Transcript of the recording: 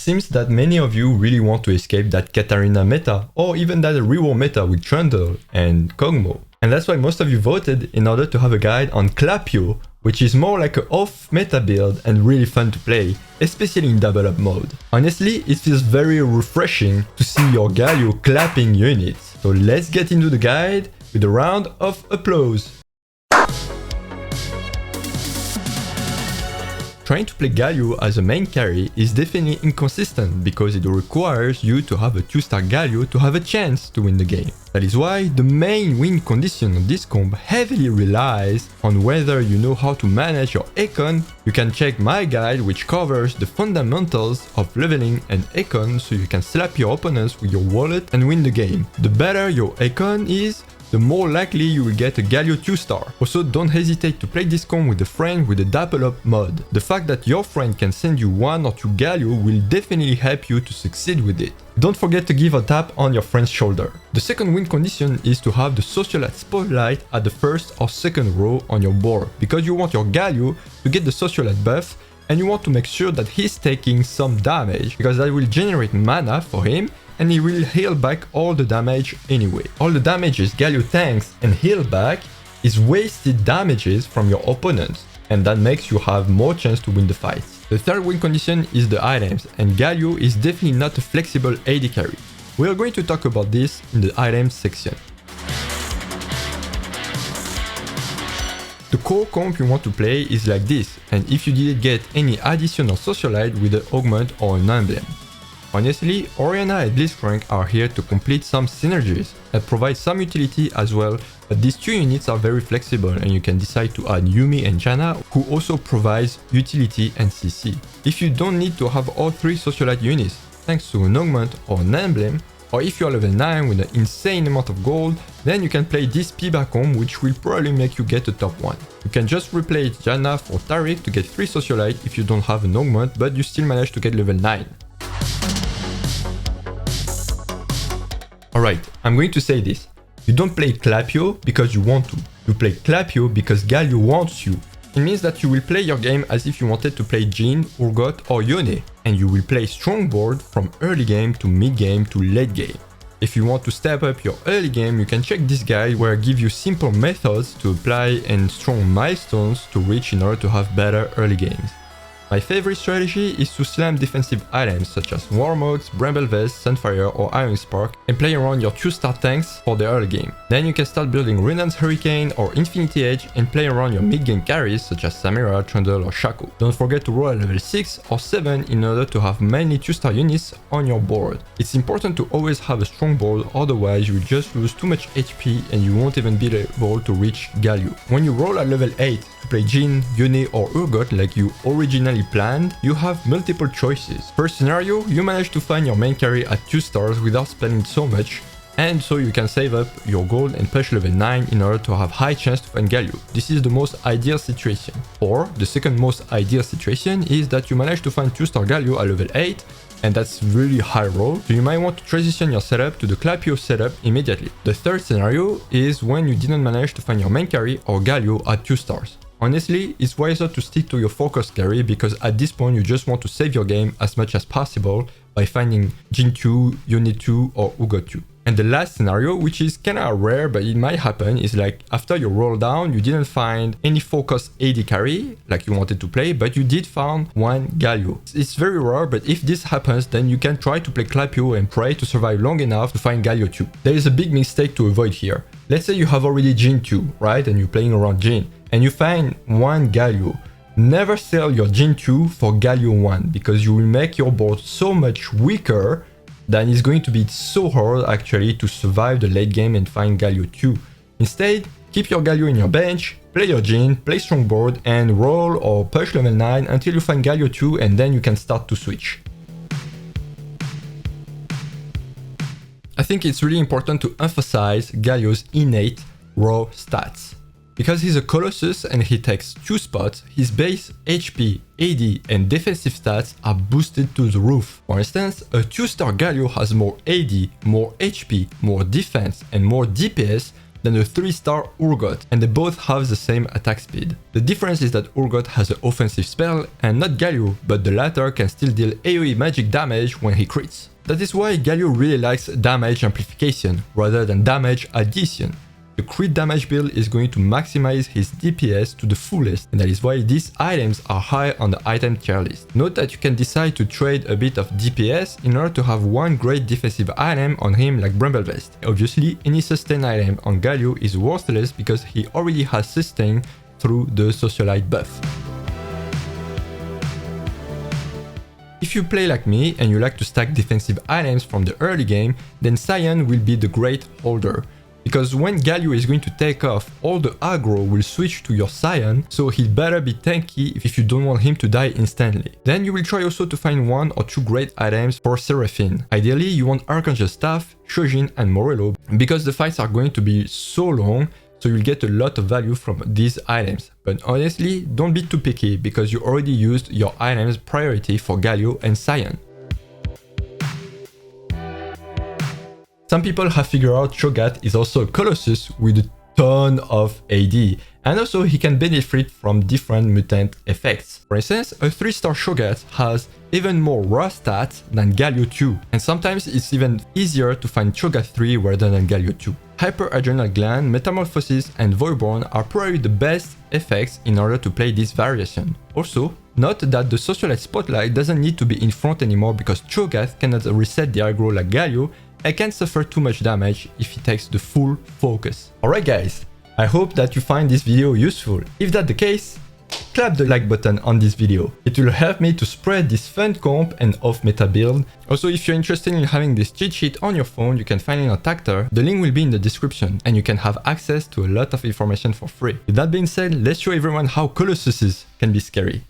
seems that many of you really want to escape that Katarina meta, or even that reroll meta with Trundle and Kog'Maw. And that's why most of you voted in order to have a guide on Clapio, which is more like an off-meta build and really fun to play, especially in double up mode. Honestly, it feels very refreshing to see your Galio clapping units. So let's get into the guide with a round of applause. Trying to play Galio as a main carry is definitely inconsistent because it requires you to have a 2-star Galio to have a chance to win the game. That is why the main win condition of this comp heavily relies on whether you know how to manage your Econ. You can check my guide which covers the fundamentals of leveling and Econ so you can slap your opponents with your wallet and win the game. The better your Econ is, the more likely you will get a Galio 2-star. Also, don't hesitate to play this comp with a friend with a double up mod. The fact that your friend can send you 1 or 2 Galio will definitely help you to succeed with it. Don't forget to give a tap on your friend's shoulder. The second win condition is to have the Socialite Spotlight at the first or second row on your board, because you want your Galio to get the Socialite buff and you want to make sure that he's taking some damage, because that will generate mana for him and he will heal back all the damage anyway. All the damages Galio tanks and heal back is wasted damages from your opponents, and that makes you have more chance to win the fight. The third win condition is the items, and Galio is definitely not a flexible AD carry. We are going to talk about this in the items section. The core comp you want to play is like this, and if you didn't get any additional socialite with an augment or an emblem. Honestly, Orianna and Blitzcrank are here to complete some synergies and provide some utility as well, but these two units are very flexible and you can decide to add Yuumi and Janna, who also provides utility and CC. If you don't need to have all 3 socialite units thanks to an augment or an emblem, or if you are level 9 with an insane amount of gold, then you can play this P-Back comp, which will probably make you get a top 1. You can just replace Janna for Taric to get 3 socialite if you don't have an augment, but you still manage to get level 9. Alright, I'm going to say this. You don't play Clapio because you want to. You play Clapio because Galio wants you. It means that you will play your game as if you wanted to play Jhin, Urgot or Yone, and you will play strong board from early game to mid game to late game. If you want to step up your early game, you can check this guide where I give you simple methods to apply and strong milestones to reach in order to have better early games. My favorite strategy is to slam defensive items such as Warmogs, Bramble Vest, Sunfire or Iron Spark and play around your 2-star tanks for the early game. Then you can start building Renan's Hurricane or Infinity Edge and play around your mid-game carries such as Samira, Trundle or Shaco. Don't forget to roll at level 6 or 7 in order to have mainly 2-star units on your board. It's important to always have a strong board, otherwise you will just lose too much HP and you won't even be able to reach Galio. When you roll at level 8 to play Jhin, Yone or Urgot like you originally planned, you have multiple choices. First scenario, you manage to find your main carry at 2 stars without spending so much, and so you can save up your gold and push level 9 in order to have high chance to find Galio. This is the most ideal situation. Or the second most ideal situation is that you manage to find 2-star Galio at level 8, and that's really high roll, so you might want to transition your setup to the Clapio setup immediately. The third scenario is when you didn't manage to find your main carry or Galio at 2 stars. Honestly, it's wiser to stick to your focus carry because at this point you just want to save your game as much as possible by finding Jhin 2, Yone 2 or Urgot 2. And the last scenario, which is kinda rare but it might happen, is like after you roll down, you didn't find any focus AD carry like you wanted to play, but you did find one Galio. It's very rare, but if this happens, then you can try to play Clapio and pray to survive long enough to find Galio 2. There is a big mistake to avoid here. Let's say you have already Jhin 2, right? And you're playing around Jhin, and you find one Galio. Never sell your Jhin 2 for Galio 1 because you will make your board so much weaker that it's going to be so hard actually to survive the late game and find Galio 2. Instead, keep your Galio in your bench, play your Jhin, play strong board and roll or push level 9 until you find Galio 2 and then you can start to switch. I think it's really important to emphasize Galio's innate raw stats. Because he's a Colossus and he takes 2 spots, his base HP, AD and defensive stats are boosted to the roof. For instance, a 2-star Galio has more AD, more HP, more defense and more DPS than a 3-star Urgot, and they both have the same attack speed. The difference is that Urgot has an offensive spell and not Galio, but the latter can still deal AoE magic damage when he crits. That is why Galio really likes damage amplification rather than damage addition. The crit damage build is going to maximize his DPS to the fullest, and that is why these items are high on the item tier list. Note that you can decide to trade a bit of DPS in order to have one great defensive item on him like Brumblevest. Obviously, any sustain item on Galio is worthless because he already has sustain through the Socialite buff. If you play like me and you like to stack defensive items from the early game, then Sion will be the great holder. Because when Galio is going to take off, all the aggro will switch to your Sion, so he better be tanky if you don't want him to die instantly. Then you will try also to find 1 or 2 great items for Seraphine. Ideally, you want Archangel's Staff, Shojin and Morello, because the fights are going to be so long, so you'll get a lot of value from these items. But honestly, don't be too picky, because you already used your items priority for Galio and Sion. Some people have figured out Cho'Gath is also a Colossus with a ton of AD, and also he can benefit from different mutant effects. For instance, a 3-star Cho'Gath has even more raw stats than Galio 2, and sometimes it's even easier to find Cho'Gath 3 rather than Galio 2. Hyper Adrenal Gland, Metamorphosis and Voidborn are probably the best effects in order to play this variation. Also, note that the Socialite Spotlight doesn't need to be in front anymore because Cho'Gath cannot reset the aggro like Galio and can suffer too much damage if he takes the full focus. Alright guys, I hope that you find this video useful. If that's the case, clap the like button on this video. It will help me to spread this fun comp and off-meta build. Also, if you're interested in having this cheat sheet on your phone, you can find it on Tactor. The link will be in the description and you can have access to a lot of information for free. With that being said, let's show everyone how Colossuses can be scary.